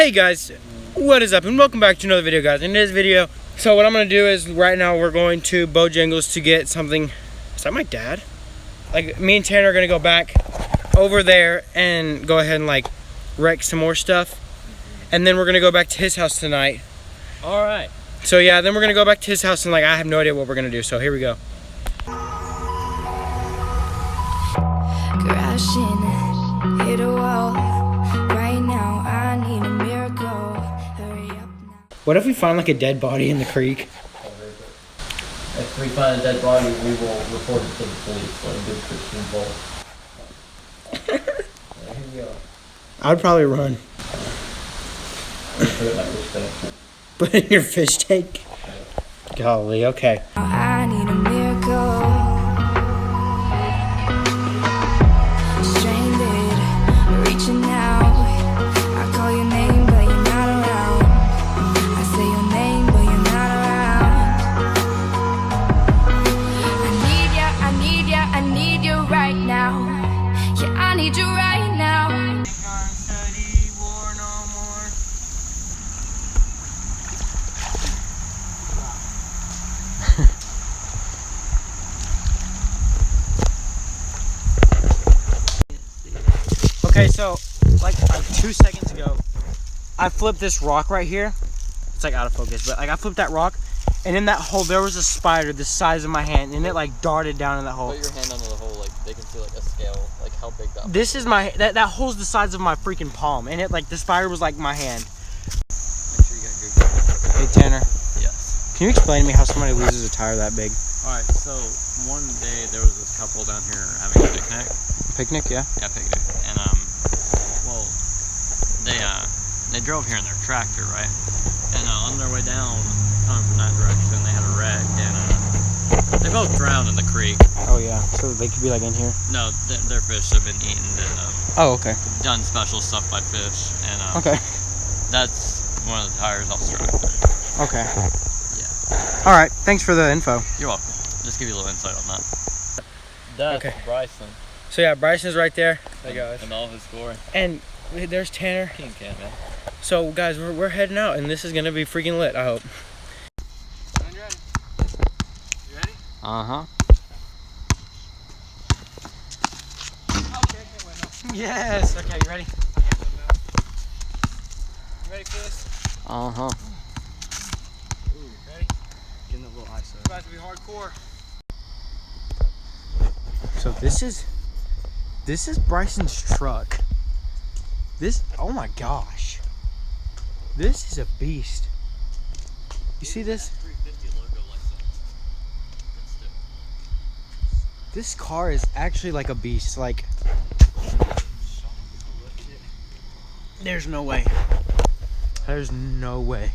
Hey guys, what is up and welcome back to another video, guys. In this video, so what I'm gonna do is right now we're going to Bojangles to get something. Is that my dad? Like, me and Tanner are gonna go back over there and go ahead and like wreck some more stuff, and then we're gonna go back to his house tonight. All right. So yeah, then we're gonna go back to his house and like I have no idea what we're gonna do. So here we go. Crashing, hit a wall. Right now, I need a miracle. Hurry up now. What if we find like a dead body in the creek? If we find a dead body, we will report it to the police like good Christian Bolt. There you go. I'd probably run. Put it in my fish tank. Put it in your fish tank. Golly, okay. I need a miracle. Stranded, reaching out. I call your name, but you're not around. I say your name, but you're not around. I need ya, I need ya, I need you right now. Yeah, I need you right now. Okay, so like 2 seconds ago, I flipped this rock right here. It's like out of focus, but like I flipped that rock, and in that hole there was a spider the size of my hand, and it like darted down in that hole. Put your hand under the hole, like they can see like a scale, like how big that. This is my that hole's the size of my freaking palm, and it like the spider was like my hand. Make sure you got good grip. Hey Tanner, Yes. can you explain to me how somebody loses a tire that big? All right, so one day there was this couple down here having a picnic. Picnic, yeah. Yeah, picnic. And well, they drove here in their tractor, right? And on their way down, coming from that direction, they had a wreck, and they both drowned in the creek. Oh yeah, so they could be like in here. No, their fish have been eaten and Oh okay. done special stuff by fish, and Okay. that's one of the tires off the tractor. Okay. Yeah. All right. Thanks for the info. You're welcome. Just give you a little insight on that. That's Okay. Bryson. So yeah, Bryson's right there. Hey guys. And all his scoring. And there's Tanner. King can, man. So guys, we're heading out, and this is gonna be freaking lit. I hope. You ready? Uh-huh. Yes. Okay, you ready? You ready for this? Uh-huh. Ooh, ready? Getting a little ice It's about to be hardcore. So this is Bryson's truck. Oh my gosh. This is a beast. You see this? 350 logo license. This car is actually like a beast. Like, there's no way. There's no way.